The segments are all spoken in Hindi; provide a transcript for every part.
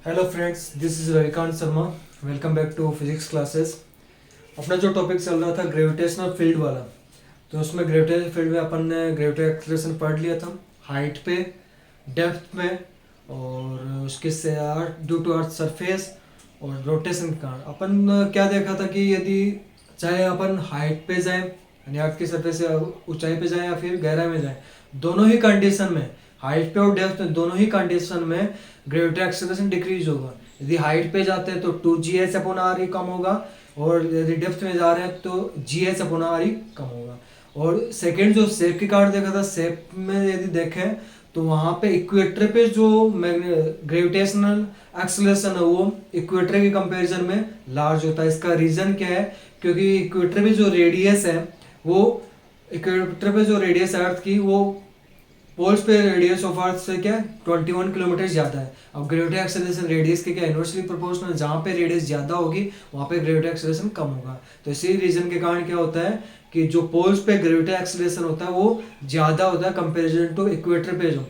Hello friends, this is Ravikant Sharma. Welcome back to physics classes. अपना जो टॉपिक चल रहा था ग्रेविटेशनल फील्ड वाला, तो उसमें ग्रेविटेशनल फील्ड में अपन ने ग्रेविटी एक्सेलरेशन पढ़ लिया था, हाइट पे, डेप्थ में, और उसके से ड्यू टू अर्थ सरफेस और रोटेशन के कारण अपन क्या देखा था कि यदि चाहे अपन हाइट पे जाएं यानी अर्थ की सरफेस से ऊंचाई पे जाएं या फिर गहराई में जाएं, दोनों ही कंडीशन में, हाइट पे और डेप्थ में, दोनों ही कंडीशन में ग्रेविटी एक्सेलरेशन डिक्रीज होगा। यदि हाइट पे जाते हैं तो 2 GH अपॉन आर ही कम होगा, और यदि डेप्थ में जा रहे हैं तो GH अपॉन आर ही कम होगा। और सेकंड जो शेप की कार्ड देखा था, शेप में यदि देखें तो वहाँ पे इक्वेटर पे जो ग्रेविटेशनल एक्सेलरेशन है वो इक्वेटर के कंपैरिजन में लार्ज होता है। इसका रीजन क्या है? क्योंकि इक्वेटर पे जो रेडियस है वो इक्वेटर पे जो रेडियस अर्थ की वो पोल्स पे रेडियस ऑफ अर्थ से क्या 21 किलोमीटर ज्यादा है। अब ग्रेविटी एक्सेलरेशन रेडियस के क्या इनवर्सली प्रोपोर्शनल, जहाँ पे रेडियस ज्यादा होगी वहाँ पे ग्रेविटी एक्सेलरेशन कम होगा। तो इसी रीजन के कारण क्या होता है कि जो पोल्स पे ग्रेविटी एक्सेलरेशन होता है वो ज्यादा होता है कंपेरिजन टू इक्वेटर पे, जो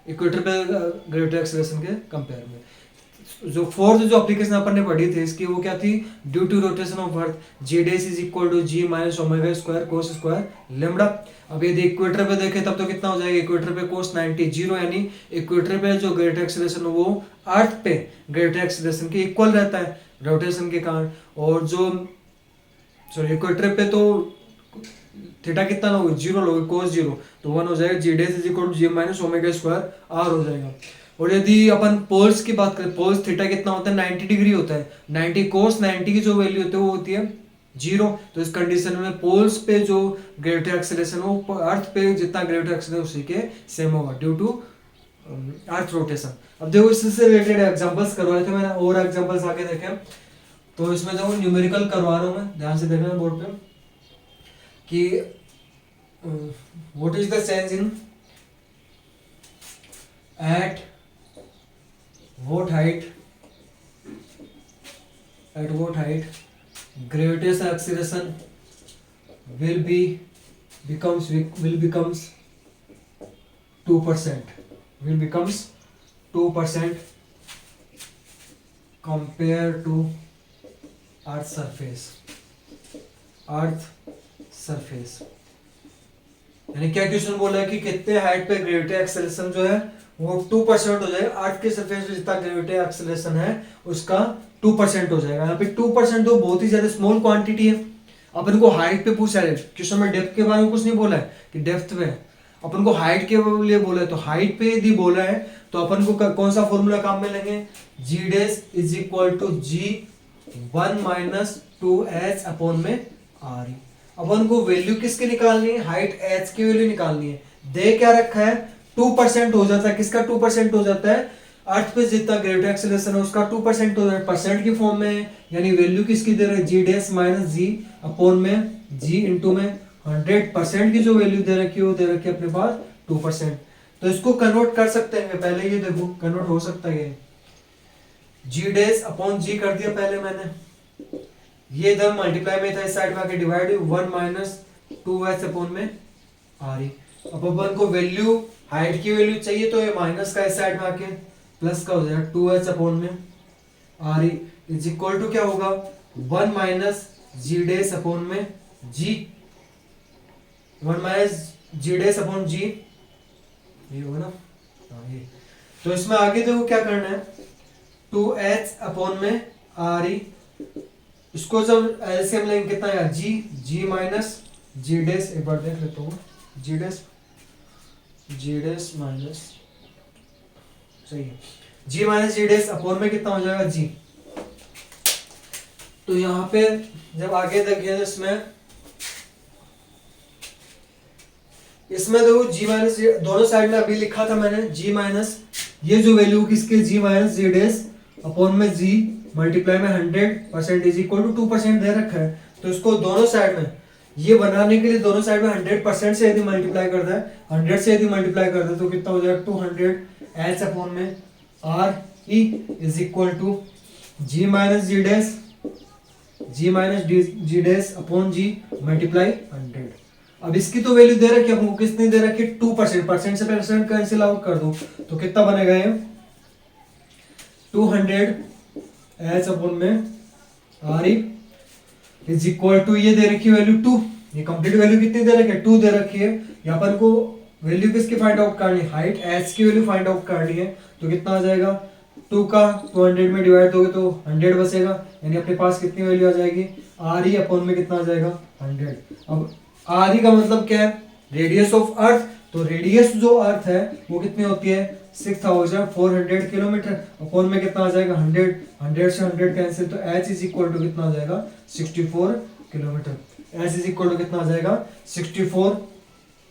इक्वेटर पे ग्रेविटी एक्सेलरेशन के कंपेयर में। जो फोर्थ जो एप्लीकेशन अपन ने पढ़ी थी इसकी, वो क्या थी? Due to rotation of earth G dash is equal to ji minus omega square cos square lambda. अब यदि इक्वेटर पे देखें तब तो कितना हो जाएगा? इक्वेटर पे कोस 90 जीरो, यानी इक्वेटर पे जो ग्रेविटी एक्सेलरेशन है वो अर्थ पे ग्रेविटी एक्सेलरेशन के इक्वल रहता है रोटेशन के कारण। और जो सॉरी इक्वेटर पे तो थीटा कितना लोगे? जीरो लोगे, कोस जीरो, तो 1 हो जाएगा। G dash is equal to ji minus omega square r हो जाएगा। और यदि अपन पोल्स की बात करें, पोल्स थीटा कितना होता है? 90 डिग्री होता है। 90 कोस 90 की जो वैल्यू होती है वो होती है जीरो। तो इस कंडीशन में पोल्स पे जो ग्रेविटी एक्सेलरेशन वो अर्थ पे जितना ग्रेविटी एक्सेलरेशन उसी के सेम होगा ड्यू टू अर्थ रोटेशन। अब देखो इससे रिलेटेड एग्जांपल्स करवाए थे मैंने, और एग्जांपल्स आगे देखें तो इसमें जो न्यूमेरिकल करवा रहा हूँ मैं, ध्यान से देखना बोर्ड पे कि what is the change in at what height gravitational acceleration becomes 2%, will becomes 2% compared to earth surface। यानी क्या क्वेश्चन बोला है कि कितने हाइट पे ग्रेविटी एक्सेलरेशन जो है वो 2% हो जाएगा। अर्थ के सरफेस पे जितना ग्रेविटी एक्सेलरेशन है उसका 2% हो जाएगा। यहाँ पे 2% तो बहुत ही ज्यादा स्मॉल क्वांटिटी है। अपन को हाइट पे पूछा है क्वेश्चन में, डेप्थ के बारे में कुछ नहीं बोला है कि डेप्थ में, अपन को हाइट के लिए बोला है। तो हाइट पे यदि बोला है तो अपन को कौन सा फॉर्मूला काम में लेंगे? G dash is equal to g 1 minus 2h upon में आर। अपन को वैल्यू किसकी निकालनी है? हाइट h की वैल्यू निकालनी है। दे क्या रखा है? 2% हो जाता है। किसका 2% हो जाता है? अर्थ पे जितना ग्रेविटी एक्सेलरेशन है उसका 2% हो जाता है, परसेंट की फॉर्म में। यानी वैल्यू किसकी दे रहे हैं? जी डेस माइनस जी अपॉन में जी इंटू में 100% की जो वैल्यू दे रखी है वो दे रखी है अपने पास 2%। तो इसको कन्वर्ट कर सकते हैं पहले, ये देखो कन्वर्ट हो सकता है। जी डेस अपॉन जी कर दिया पहले मैंने, ये इधर मल्टीप्लाई में था, इस साइड में आके डिवाइड 1 माइनस 2h अपॉन में आर। अब अपन को वैल्यू हाइट की वैल्यू चाहिए तो ये माइनस का इस साइड में आके प्लस का हो जाएगा 2h अपॉन में आर इज इक्वल टू क्या होगा? 1 माइनस जी डेस अपॉन में जी, 1 माइनस जी डेस अपॉन जी, ये होगा ना? ये तो इसमें आगे देखो क्या करना है? 2h अपॉन में आर, इसको जब एलसीएम लेंगे कितना आएगा? जी माइनस जी डेस, एक बार देख लेता हूँ, जी डेस माइनस, सही है, जी माइनस जी डेस अपॉन में कितना हो जाएगा? जी। तो यहाँ पे जब आगे देखिए इसमें देखो जी माइनस दोनों साइड में अभी लिखा था मैंने जी माइनस, ये जो वैल्यू किसके? जी माइनस जी डेस अपॉन में जी मल्टीप्लाई में 100% इज इक्वल टू 2% दे रखा है। तो इसको दोनों साइड में ये बनाने के लिए दोनों साइड में 100% से यदि मल्टीप्लाई करता है, 100 से यदि मल्टीप्लाई करता है तो कितना हो जाएगा? 200 h अपॉन में R E is equal to ji minus G dash upon G multiply 100। अब इसकी तो वैल्यू दे रखी है हमको, कितनी दे रखी है? 2%। परसेंट से परसेंट कैंसिल आउट कर दो तो कितना बनेगा ये? 200 एच अपॉन में R E is equal to, ये दे रखी है वैल्यू 2, ये कंप्लीट वैल्यू कितनी दे रखी है 2 दे रखी है। यहाँ पर को वैल्यू किसकी फाइंड आउट करनी है, हाइट एच की वैल्यू फाइंड आउट करनी है। तो कितना आ जाएगा 2 का 200 में डिवाइड दोगे तो 100 बचेगा, यानी अपने पास कितनी वैल्यू आ जाएगी आर ई अपॉन में कितना आ जाएगा 100। अब आर ई का मतलब क्या है, रेडियस ऑफ अर्थ। तो रेडियस जो अर्थ है वो कितनी होती है 6400 किलोमीटर, अपॉन में कितना आ जाएगा 100, 100 से 100 कैंसिल, तो एच इज इक्वल टू कितना आ जाएगा 64 kilometre. H is equal to कितना आ जाएगा 64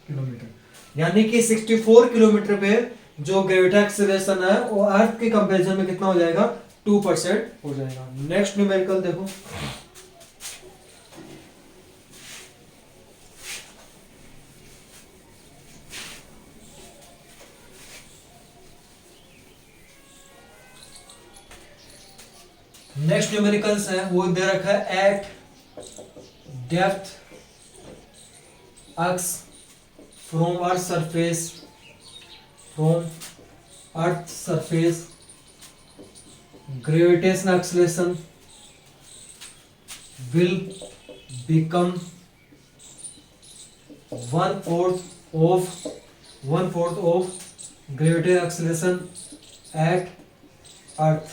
किलोमीटर, यानी कि 64 किलोमीटर पे जो ग्रेविटी एक्सेलरेशन है वो अर्थ के कंपैरिजन में कितना हो जाएगा 2% हो जाएगा। नेक्स्ट न्यूमेरिकल देखो, नेक्स्ट न्यूमेरिकल्स है वो दे रखा है eight depth x from earth surface gravitational acceleration will become 1/4 of gravity acceleration at earth.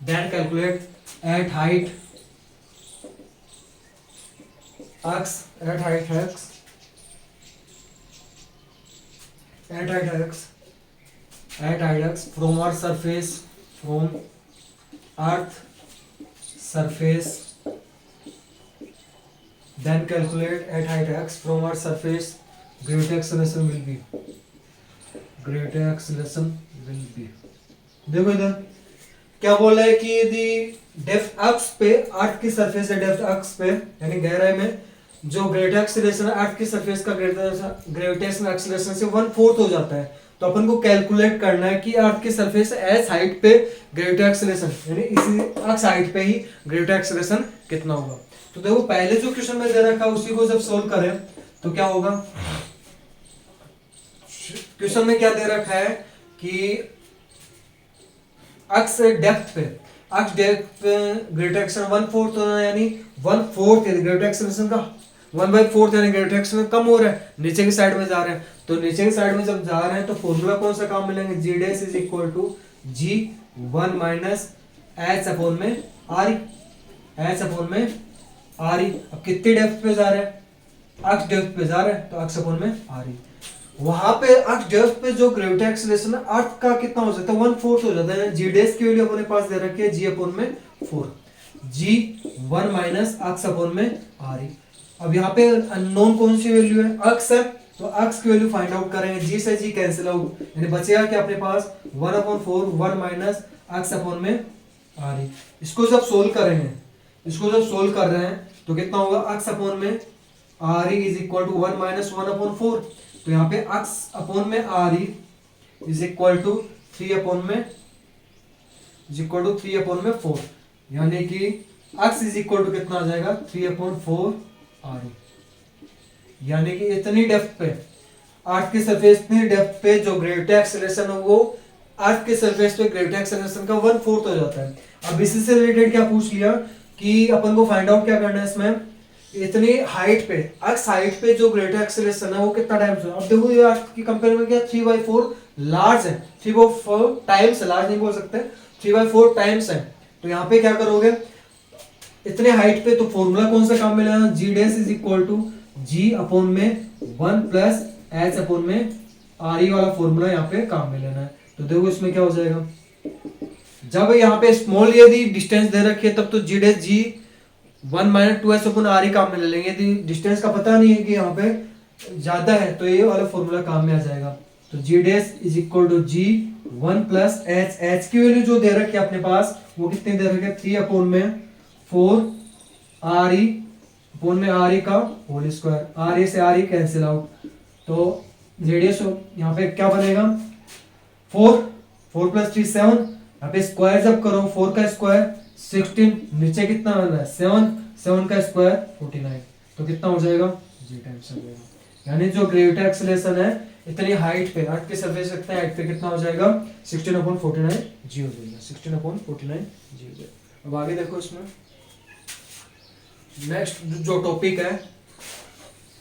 Then calculate at height x from earth surface, then calculate at height x from earth surface gravity acceleration will be देखो इधर क्या बोल रहा है कि यदि डेप्थ एक्स पे अर्थ की सरफेस है, डेप्थ एक्स पे यानी गहराई में जो ग्रेविटी एक्सेलरेशन है अर्थ की सरफेस का ग्रेविटेशनल एक्सेलरेशन से 1/4 हो जाता है। तो अपन को कैलकुलेट करना है कि अर्थ की सरफेस एस हाइट पे ग्रेविटी एक्सेलरेशन यानी इसी एक्स हाइट पे ही ग्रेविटी एक्सेलरेशन कितना होगा। तो देखो पहले जो क्वेश्चन में दे रखा है उसी को जब सोल्व करें तो क्या होगा, क्वेश्चन में क्या दे रखा है कि एक्स डेप्थ पे ग्रेविटी एक्सेलरेशन 1/4 होना, यानी 1/4 ग्रेविटी एक्सेलरेशन का 1/4 यानी ग्रेविटी एक्सेलरेशन कम हो रहा है, नीचे की साइड में जा रहे हैं। तो नीचे की साइड में जब जा रहे हैं तो फॉर्मूला कौन सा काम मिलेंगे, g dash is equal to G1 minus h upon में आर ई, एच अपॉन में आर ई। अब कितनी डेप्थ पे जा रहे हैं, एक्स डेप्थ पे जा रहे हैं तो एक्स अपॉन में आर ई। वहां पे एक्स डेप्थ पे जो ग्रेविटी एक्सेलरेशन है अर्थ का कितना हो जाता है 1/4 हो जाता है। जी डैश की वैल्यू अपने पास दे रखी है जी अपॉन में 4, G1 माइनस एक्स अपॉन में आर ई। अब यहाँ पे अननोन कौन सी वैल्यू है, एक्स है, तो एक्स की वैल्यू फाइंड आउट करेंगे, जी से जी कैंसिल आउट, यानी बचेगा कि अपने पास 1/4 1 माइनस एक्स अपॉन में आर ई। इसको जब सोल्व कर रहे हैं तो कितना होगा एक्स अपॉन में R E is equal to 1 minus 1/4। तो यहाँ पे एक्स अपॉन में R E is equal to 3 upon में 4, यानी कि एक्स इज इक्वल टू कितना आ जाएगा 3/4 आर ई। यानी कि इतनी डेप्थ पे अर्थ की सरफेस, इतनी डेप्थ पे जो ग्रेविटी एक्सेलरेशन है वो अर्थ के सरफेस पे ग्रेविटी एक्सेलरेशन का 1/4 हो जाता है। अब इसी से रिलेटेड क्या पूछ लिया कि अपन को फाइंड आउट क्या करना है इसमें, इतनी हाइट पे एक्स हाइट पे जो ग्रेविटी एक्सेलरेशन है वो कितना टाइम्स है। अब देखो ये अर्थ की कंपेयर में क्या 3/4 लार्ज है, 3/4 टाइम्स, लार्ज नहीं बोल सकते, 3/4 टाइम्स है। तो यहाँ पे क्या करोगे इतने हाइट पे, तो फॉर्मूला कौन सा काम मिलेगा, g dash is equal to g upon में 1 प्लस एच अपॉन में आर ई वाला फॉर्मूला यहाँ पे काम में लेना है। तो देखो इसमें क्या हो जाएगा, जब यहाँ पे स्मॉल यदि डिस्टेंस दे रखी है तब तो g dash G1 minus 2h upon R e काम में ले लेंगे। यदि डिस्टेंस का पता नहीं है कि यहाँ पे ज्यादा है तो ये वाला फॉर्मूला काम में आ जाएगा। तो g dash is equal to G1 plus h की वैल्यू जो दे रखी है अपने पास वो कितनी दे रखी है 3 अपॉन में 4 आर ई अपॉन में आर ई का होल स्क्वायर, आर ई से आर ई कैंसिल आउट। तो रेडियस यहाँ पे क्या बनेगा 4 प्लस 3 7, यहाँ पे स्क्वायर जब करो 4 का स्क्वायर 16, नीचे कितना बन रहा है 7 का स्क्वायर 49, तो कितना हो जाएगा जी टाइम्स हो जाएगा। यानी जो ग्रेविटी एक्सेलरेशन है इतनी हाइट पे, अर्थ की सरफेस कितना हाइट पे कितना हो जाएगा 16/49 जी हो जाएगा, 16/49 जी हो जाएगा। अब आगे देखो इसमें नेक्स्ट जो टॉपिक है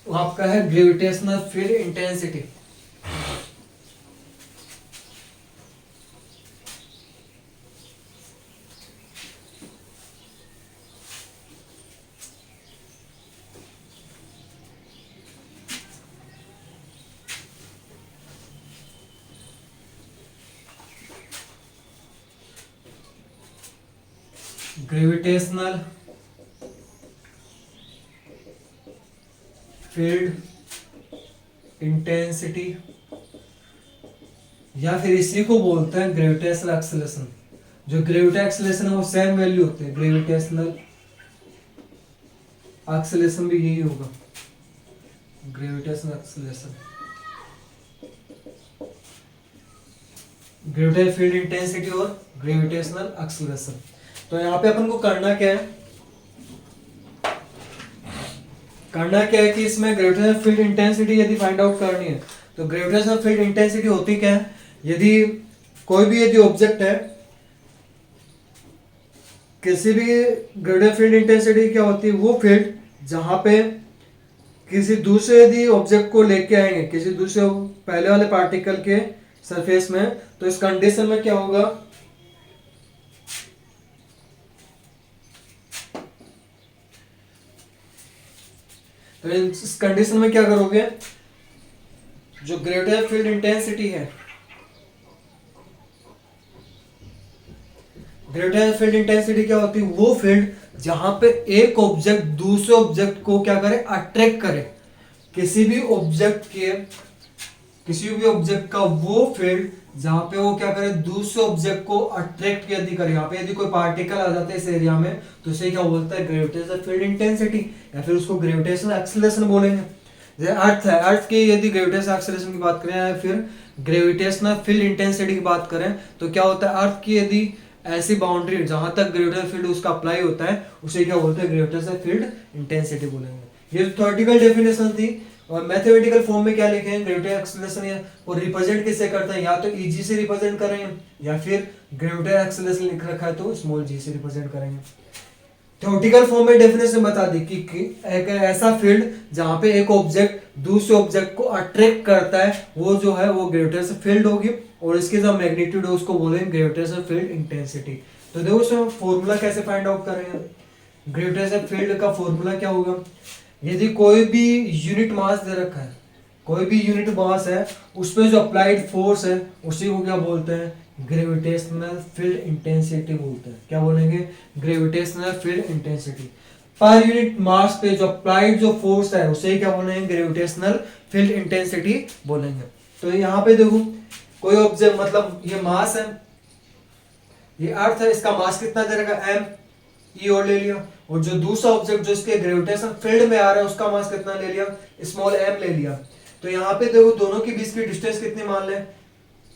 वो आपका है gravitational field intensity. Gravitational field intensity या फिर इसी को बोलते हैं ग्रेविटेशनल एक्सेलरेशन। जो ग्रेविटी एक्सेलरेशन है वो सेम वैल्यू होती है, ग्रेविटेशनल एक्सेलरेशन भी यही होगा, gravitational acceleration. Gravitational field intensity और ग्रेविटेशनल एक्सेलरेशन। तो यहाँ पे अपन को करना क्या है, कि इसमें ग्रेविटेशनल फील्ड इंटेंसिटी यदि फाइंड आउट करनी है तो ग्रेविटेशनल फील्ड इंटेंसिटी होती क्या है, यदि ऑब्जेक्ट है, किसी भी ग्रेविटेशनल फील्ड इंटेंसिटी क्या होती है, वो फील्ड जहां पे किसी दूसरे यदि ऑब्जेक्ट को लेके आएंगे किसी दूसरे पहले वाले पार्टिकल के सरफेस में, तो इस कंडीशन में क्या होगा, तो इस कंडीशन में क्या करोगे, जो ग्रेविटेशनल फील्ड इंटेंसिटी है, ग्रेविटेशनल फील्ड इंटेंसिटी क्या होती है, वो फील्ड जहां पे एक ऑब्जेक्ट दूसरे ऑब्जेक्ट को क्या करे, अट्रैक्ट करे। किसी भी ऑब्जेक्ट का वो फील्ड जहां पे वो क्या करे, दूसरे ऑब्जेक्ट को अट्रैक्ट यदि करे। यहाँ पे यदि कोई पार्टिकल आ जाता है इस एरिया में तो इसे क्या बोलता है, ग्रेविटेशनल फील्ड इंटेंसिटी, या फिर उसको ग्रेविटेशनल एक्सेलरेशन बोलेंगे। जैसे अर्थ है, अर्थ की यदि ग्रेविटेशनल एक्सेलरेशन की बात करें या फिर ग्रेविटेशनल फील्ड इंटेंसिटी की बात करें तो क्या होता है, अर्थ की यदि ऐसी बाउंड्री जहां तक ग्रेविटेशनल फील्ड उसका अप्लाई होता है उसे क्या बोलते हैं, ग्रेविटेशनल फील्ड इंटेंसिटी बोलेंगे। ये थ्योरेटिकल डेफिनेशन थी। और मैथमेटिकल फॉर्म में क्या लिखे हैं, ग्रेविटी एक्सेलरेशन और रिप्रेजेंट किससे करते हैं, या तो ईजी से रिप्रेजेंट करेंगे या फिर ग्रेविटी एक्सेलरेशन लिख रखा है तो स्मॉल जी से रिप्रेजेंट करेंगे। थ्योरेटिकल फॉर्म में डेफिनेशन बता दी कि एक ऐसा फील्ड जहां पे एक ऑब्जेक्ट दूसरे ऑब्जेक्ट को अट्रैक्ट करता है वो जो है वो ग्रेविटेशनल फील्ड होगी, और इसकी जो मैग्नीट्यूड है उसको बोलेंगे ग्रेविटेशनल फील्ड इंटेंसिटी। तो देखो उसमें फॉर्मूला कैसे फाइंड आउट करेंगे, ग्रेविटेशनल फील्ड का फॉर्मूला क्या होगा, यदि कोई भी यूनिट मास दे रखा है, कोई भी यूनिट मास है, उस पर जो अप्लाइड फोर्स है उसी को क्या बोलते हैं, ग्रेविटेशनल फील्ड इंटेंसिटी बोलते हैं। क्या बोलेंगे, gravitational field intensity. Per unit mass पे जो अप्लाइड जो फोर्स है उसे क्या बोलेंगे, ग्रेविटेशनल फील्ड इंटेंसिटी बोलेंगे। तो यहाँ पे देखो कोई ऑब्जेक्ट, मतलब ये मास है, ये अर्थ है, इसका मास कितना दे रखा है, m, e और ले लिया, और जो दूसरा ऑब्जेक्ट जो इसके ग्रेविटेशन फील्ड में आ रहा है उसका मास कितना ले लिया, स्मॉल m ले लिया। तो यहाँ पे देखो दोनों के बीच की डिस्टेंस कितनी मान ले,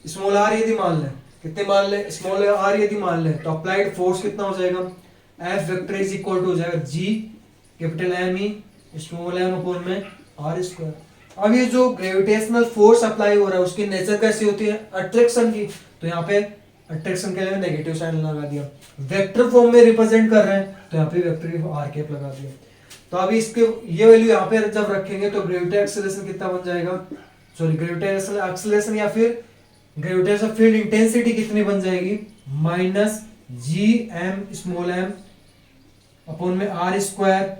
स्मॉल r यदि मान ले, कितने मान ले, स्मॉल r यदि मान ले, तो अप्लाइड फोर्स कितना हो जाएगा, F vector is equal to हो जाएगा G capital M E small m upon में r स्क्वायर। अब ये जो ग्रेविटेशनल फोर्स अप्लाई हो रहा है उसकी नेचर कैसी होती है, अट्रैक्शन की, तो यहाँ पे अट्रैक्शन के लिए नेगेटिव साइन लगा दिया। वेक्टर फॉर्म में रिप्रेजेंट कर रहे हैं तो यहाँ पे वेक्टर आर कैप लगा दिया। तो अभी इसके ये वैल्यू यहाँ पे जब रखेंगे तो ग्रेविटी एक्सेलरेशन कितना बन जाएगा, सॉरी ग्रेविटेशनल एक्सेलरेशन या फिर ग्रेविटेशनल फील्ड इंटेंसिटी कितनी बन जाएगी, minus G M small M upon में आर स्क्वायर,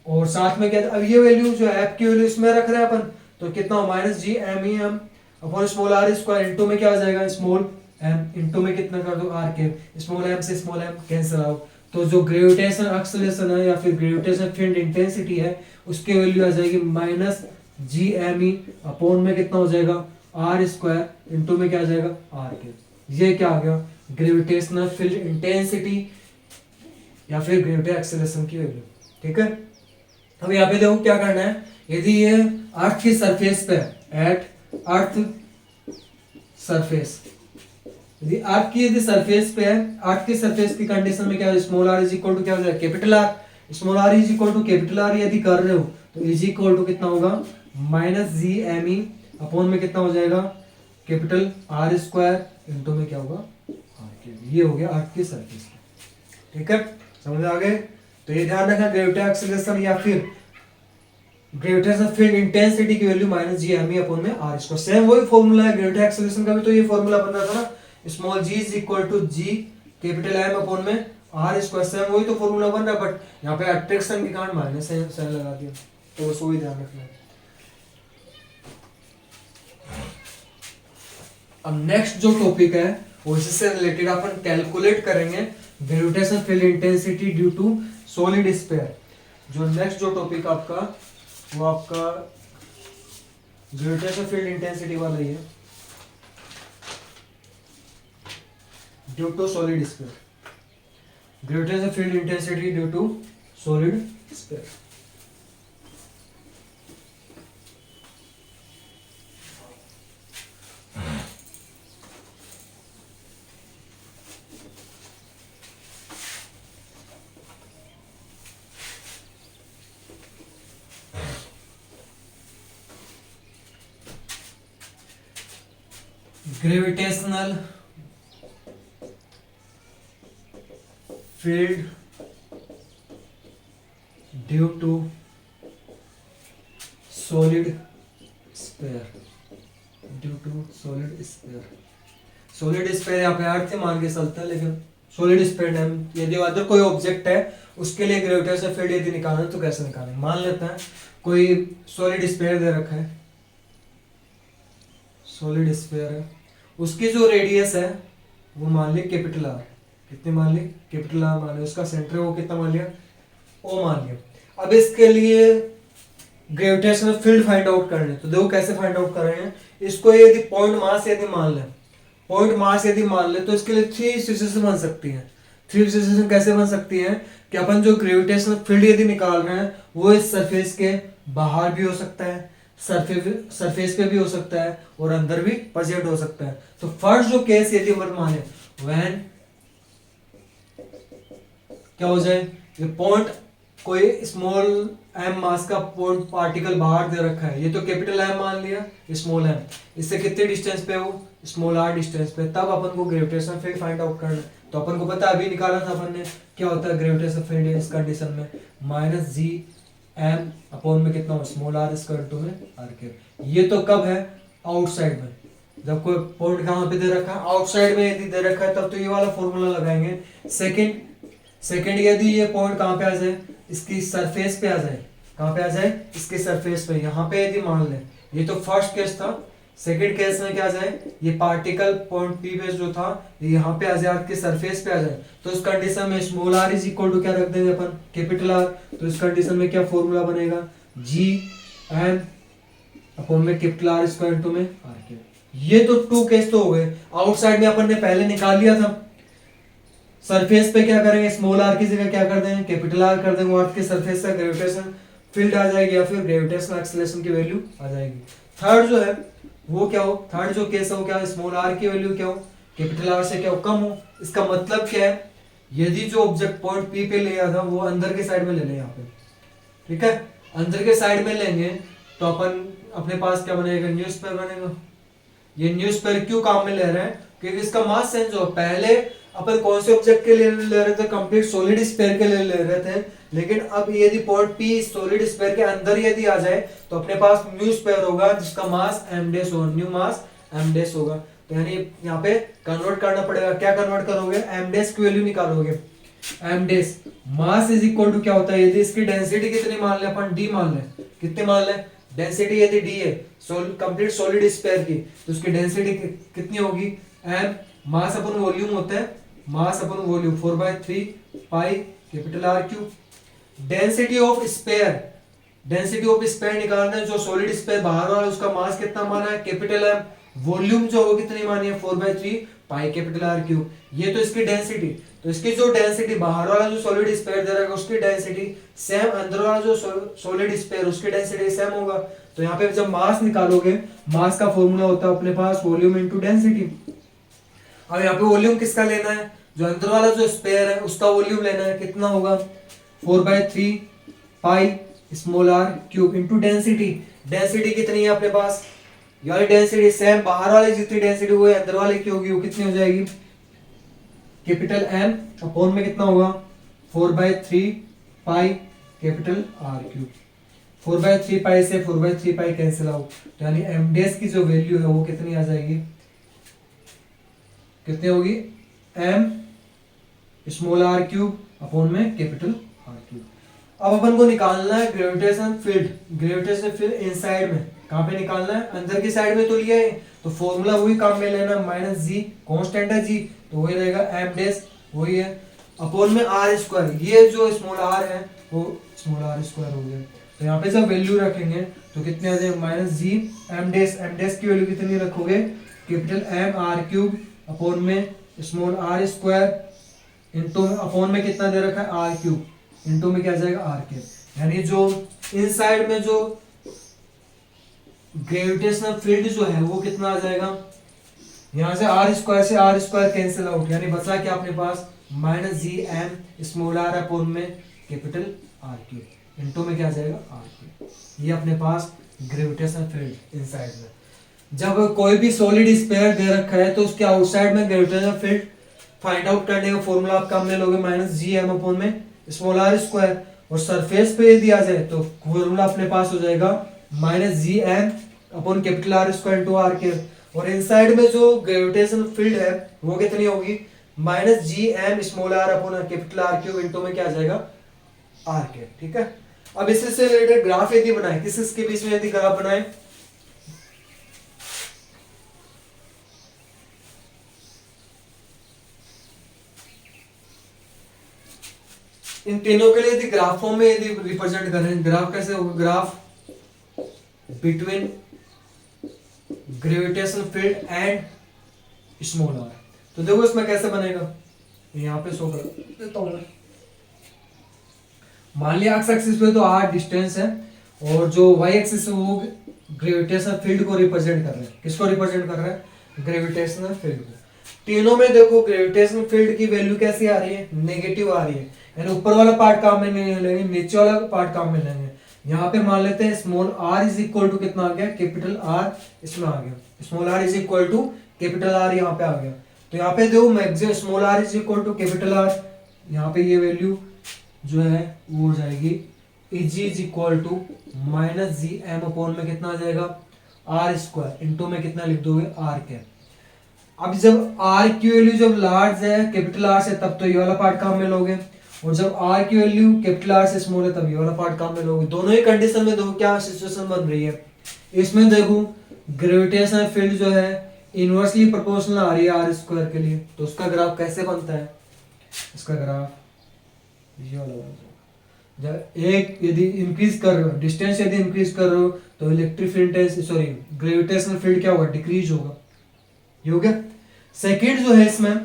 और साथ में क्या, अब ये वैल्यू जो है एफ की वैल्यू इसमें रख रहे हैं अपन, तो कितना minus G M E M upon small are square into में क्या आ जाएगा, स्मॉल एम इंटू में कितना कर दो आर के, स्मॉल एम से स्मॉल एम कैंसिल आउट। तो जो ग्रेविटेशनल एक्सेलरेशन है या फिर ग्रेविटेशनल फील्ड इंटेंसिटी है उसकी वैल्यू आ जाएगी minus G M E upon में कितना हो जाएगा आर स्क्वायर इंटू में क्या आ जाएगा आर के। ये क्या आ गया, ग्रेविटेशनल फील्ड इंटेंसिटी या फिर ग्रेविटी एक्सेलरेशन की वैल्यू। ठीक है, अब यहाँ पे देखो क्या करना है, यदि ये अर्थ की सरफेस पे एट अर्थ सरफेस, यदि सरफेस पे है, अर्थ की सरफेस की कंडीशन में क्या है, small are is equal to क्या हो जाएगा capital R, small are is equal to capital R यदि कर रहे हो तो इज इक्वल टू कितना होगा minus G M E upon में कितना हो जाएगा कैपिटल आर स्क्वायर इंटू में क्या होगा आर क्यूब। ये हो गया अर्थ की सरफेस। ठीक है, समझ आ गए। तो ये ध्यान रखना ग्रेविटी एक्सेलरेशन या फिर ग्रेविटेशनल फील्ड इंटेंसिटी की value minus G M E upon में आर स्क्वायर। सेम वही फॉर्मूला है ग्रेविटी एक्सेलरेशन का भी, तो ये फॉर्मूला बन रहा था ना small G is equal to G capital M upon में आर स्क्वायर। सेम वही तो फॉर्मूला बन रहा है, बट यहाँ पे अट्रैक्शन के कारण माइनस साइन लगा दिया, तो बस वही ध्यान रखना है। अब नेक्स्ट जो टॉपिक है वो इससे रिलेटेड अपन कैलकुलेट करेंगे gravitational field intensity due to solid sphere. जो नेक्स्ट जो टॉपिक आपका वो आपका ग्रेविटेशनल फील्ड इंटेंसिटी वाला ही है due to solid sphere. Gravitational field intensity due to solid sphere. Gravitational field due to solid sphere. Due to solid sphere. Solid sphere यहाँ पे अर्थ से मान के चलता है, लेकिन सॉलिड स्फीयर यदि अदर कोई ऑब्जेक्ट है उसके लिए ग्रेविटेशनल फील्ड यदि निकालना है तो कैसे निकालेंगे। मान लेते हैं कोई सॉलिड स्फीयर दे रखा है, सॉलिड स्फीयर है, उसकी जो रेडियस है वो मान ली कैपिटल आर। कितनी मान ली कैपिटल आर मान ली। उसका सेंटर वो कितना मान लिया ओ मान लिया। अब इसके लिए ग्रेविटेशनल फील्ड फाइंड आउट करने, तो देखो कैसे फाइंड आउट कर रहे हैं इसको। यदि पॉइंट मास यदि मान ले, पॉइंट मास यदि मान ले तो इसके लिए थ्री सिचुएशन बन सकती है। थ्री सिचुएशन कैसे बन सकती है कि अपन जो ग्रेविटेशनल फील्ड यदि निकाल रहे हैं वो इस सरफेस के बाहर भी हो सकता है, सरफेस पे भी हो सकता है और अंदर भी प्रेजेंट हो सकता है। तो फर्स्ट जो केस यदि अपन माने व्हेन क्या हो जाए, ये पॉइंट कोई स्मॉल एम मास का पॉइंट पार्टिकल बाहर दे रखा है, ये तो कैपिटल एम मान लिया, स्मॉल एम, इससे कितने डिस्टेंस पे हो स्मॉल आर डिस्टेंस पे, तब अपन को ग्रेविटेशनल फील्ड फाइंड आउट करना है। तो अपन को पता अभी निकाला था अपन ने क्या होता है ग्रेविटेशनल फील्ड इस कंडीशन में माइनस जी एम अपॉन में कितना हो स्मॉल आर स्क्वायर टू में आर क्यूब। ये तो कब है आउटसाइड में, जब कोई पॉइंट कहां पे दे रखा है आउटसाइड में यदि दे रखा है तब तो ये वाला फॉर्मूला लगाएंगे। सेकंड यदि ये पॉइंट कहां पे आ जाए इसकी सरफेस पे आ जाए, कहां पे आ जाए इसके सरफेस पे, यहां पे यदि मान ले, ये तो फर्स्ट केस था। सेकंड केस में क्या आ जाए ये पार्टिकल पॉइंट पी पे जो था ये यहाँ पे आ जाए आपके सरफेस पे आ जाए, तो इस कंडीशन में small are is equal to क्या रख देंगे अपन कैपिटल आर। तो इस कंडीशन में क्या फॉर्मूला बनेगा जी एम अपॉन में कैपिटल आर स्क्वायर टू में आर के। ये तो टू केस तो हो गए। आउटसाइड में अपन ने पहले निकाल लिया था, सरफेस पे क्या करेंगे स्मॉल आर की जगह क्या कर देंगे कैपिटल आर कर देंगे, अर्थ के सरफेस से ग्रेविटेशन फील्ड आ जाएगी या फिर ग्रेविटेशनल एक्सेलरेशन की वैल्यू आ जाएगी। थर्ड जो है वो क्या हो, थर्ड जो केस है वो क्या स्मॉल आर की वैल्यू क्या हो कैपिटल आर से क्या हो कम हो। इसका मतलब क्या है यदि जो ऑब्जेक्ट पॉइंट पी पे लिया था वो अंदर के साइड में ले लें यहाँ पे, ठीक है, अंदर के साइड में लेंगे तो अपन अपने पास क्या बनेगा न्यूज़पेपर बनेगा। ये न्यूज़पेपर क्यों काम में ले रहे हैं क्योंकि इसका मास चेंज हो। पहले अपन कौन से ऑब्जेक्ट के लिए ले रहे थे कंप्लीट सॉलिड स्फीयर के लिए ले रहे थे, लेकिन अब यदि पॉइंट पी सॉलिड स्फीयर के अंदर यदि आ जाए तो अपने पास न्यू स्फीयर होगा जिसका मास एम डेस होगा, न्यू मास एम डेस होगा। तो यानी यहाँ पे कन्वर्ट करना पड़ेगा। क्या कन्वर्ट करोगे एम डेस की वैल्यू निकालोगे। एम डेस मास इज इक्वल टू क्या होता है यदि इसकी डेंसिटी कितनी मान ले अपन डी मान ले, कितने मान ले डेंसिटी यदि डी है कंप्लीट सॉलिड स्फीयर की तो उसकी डेंसिटी कितनी होगी एम मास अपन वॉल्यूम होता है, मास अपन volume 4/3 pi capital R cube. Density of sphere, density of sphere निकालना है जो सॉलिड स्फीयर बाहर वाला उसका मास कितना माना है कैपिटल एम, वॉल्यूम जो होगी कितनी मानी है 4/3 पाई कैपिटल आर क्यूब। ये तो इसकी डेंसिटी, तो इसकी जो डेंसिटी बाहर वाला जो सॉलिड स्फीयर दे रहा है उसकी डेंसिटी सेम अंदर वाला जो सॉलिड स्फीयर उसकी डेंसिटी सेम होगा। तो यहाँ पे जब मास निकालोगे मास का फॉर्मूला होता है अपने पास वॉल्यूम इनटू डेंसिटी। अब यहाँ पे वॉल्यूम किसका लेना है जो अंदर वाला जो स्फीयर है उसका वॉल्यूम लेना है, कितना होगा 4/3 pi small r cube into density. Density कितनी है अपने पास, ये वाली डेंसिटी सेम, बाहर वाले जितनी डेंसिटी वो अंदर वाले की होगी, वो कितनी हो जाएगी, कैपिटल एम अपॉन में कितना होगा 4/3 पाई कैपिटल आर क्यूब। 4/3 पाई से 4/3 पाई कैंसिल आउट, तो यानी एम डेस की जो वैल्यू है वो कितनी आ जाएगी, कितनी होगी, M small r cube upon में कैपिटल आर क्यूब। अब अपन को निकालना है gravitation field. Gravitation field inside में कहाँ पे निकालना है, अंदर की साइड में तो लिया है, तो फॉर्मूला वही काम में लेना, माइनस जी, कांस्टेंट है जी, तो वही रहेगा एम डेस, वही है अपॉन में आर स्क्वायर। ये जो स्मॉल आर है वो स्मॉल आर स्क्वायर हो गया। तो यहाँ पे जब वैल्यू रखेंगे तो कितने आ जाएगा, माइनस जी एम डेस की वैल्यू कितनी रखोगे, capital M R cube upon में small are square into upon में कितना दे रखा है आर क्यूब, इंटू में क्या जाएगा आर के। यानी जो इनसाइड में जो ग्रेविटेशनल फील्ड जो है वो कितना आ जाएगा, यहां से आर स्क्वायर कैंसिल आउट, यानी बचा क्या अपने पास, minus G M small r upon में कैपिटल आर क्यूब इंटू में क्या आ जाएगा आर क्यूब। ये अपने पास ग्रेविटेशनल फील्ड इनसाइड में। जब कोई भी सॉलिड स्फीयर दे रखा है तो उसके आउटसाइड में ग्रेविटेशनल फील्ड फाइंड आउट करने का फॉर्मूला आप काम में लोगे, माइनस जी एम अपॉन में स्मॉल आर स्क्वायर, और सरफेस पे यदि आ जाए तो फॉर्मूला अपने पास हो जाएगा minus G M upon capital R square into r के। और इनसाइड में जो ग्रेविटेशनल फील्ड है वो कितनी होगी, minus G M small r upon capital R cube into में क्या आ जाएगा आर के। ठीक है, अब इससे रिलेटेड ग्राफ यदि बनाए, किसके बीच में यदि ग्राफ बनाए, इन तीनों के लिए यदि ग्राफों में यदि रिप्रेजेंट करें, ग्राफ कैसे होगा, graph between gravitational field and small r. तो देखो इसमें कैसे बनेगा, यहाँ पे शो कर देता हूं। मान लिया एक्स एक्सिस पे तो आर डिस्टेंस है, और जो वाई एक्सिस है वो ग्रेविटेशनल फील्ड को रिप्रेजेंट कर रहे हैं। किसको रिप्रेजेंट कर रहे हैं, ग्रेविटेशनल फील्ड को। तीनों में देखो ग्रेविटेशनल फील्ड की वैल्यू कैसी आ रही है, नेगेटिव आ रही है, यानी ऊपर वाला पार्ट काम में नहीं लेंगे, नीचे वाला पार्ट काम में लेंगे। यहाँ पे मान लेते हैं small are is equal to कितना आ गया, कैपिटल आर इसमें आ गया, small are is equal to capital R यहाँ पे आ गया। तो यहाँ पे देखो maximum small are is equal to capital R, यहाँ पे ये वैल्यू जो है वो हो जाएगी is equal to minus G M upon में कितना आ जाएगा आर स्क्वायर इंटू में कितना लिख दोगे आर के। अब जब आर की वैल्यू जब लार्ज है कैपिटल आर से तब तो ये वाला पार्ट काम में लोगे, और जब आर की वैल्यू कैपिटल आर से स्मॉल है तब ये वाला पार्ट काम में लोगे। दोनों ही कंडीशन में देखो क्या सिचुएशन बन रही है। इसमें देखो ग्रेविटेशनल फील्ड जो है इनवर्सली प्रोपोर्शनल आ रही है आर स्क्वायर के लिए, तो उसका ग्राफ कैसे बनता है, इसका ग्राफ ये वाला बन जाएगा। जब एक यदि इंक्रीज कर रहे हो, डिस्टेंस यदि इंक्रीज कर रहे हो तो electric field sorry gravitational field क्या होगा, डिक्रीज होगा। ये हो गया। सेकंड जो है इसमें,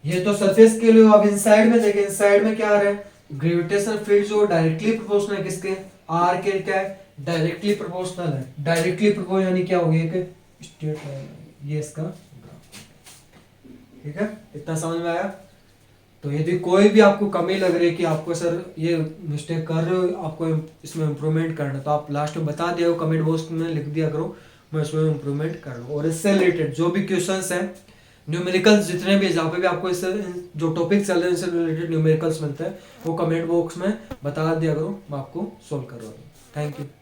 ये तो सरफेस के लिए। अब इनसाइड में देखें, इनसाइड में क्या आ रहा है, ग्रेविटेशनल फील्ड जो डायरेक्टली प्रोपोर्शनल है किसके, आर के, क्या है डायरेक्टली प्रोपोर्शनल है। डायरेक्टली प्रोपोर्शनल यानी क्या हो गया, एक स्ट्रेट लाइन, ये इसका ग्राफ। ठीक है, इतना समझ में आया। तो यदि कोई भी आपको कमी लग रही है कि आपको सर ये मिस्टेक कर रहे हो, आपको इसमें इम्प्रूवमेंट करना, तो आप लास्ट में बता दिया कमेंट बॉक्स में लिख दिया करो, मैं इसमें इम्प्रूवमेंट कर लूँ। और इससे रिलेटेड जो भी क्वेश्चंस हैं, न्यूमेरिकल्स जितने भी, जहाँ पे भी आपको इससे जो टॉपिक चल रहे हैं इससे रिलेटेड न्यूमेरिकल्स मिलते हैं, वो कमेंट बॉक्स में बता दिया करो, मैं आपको सोल्व करवा दूँ। Thank you.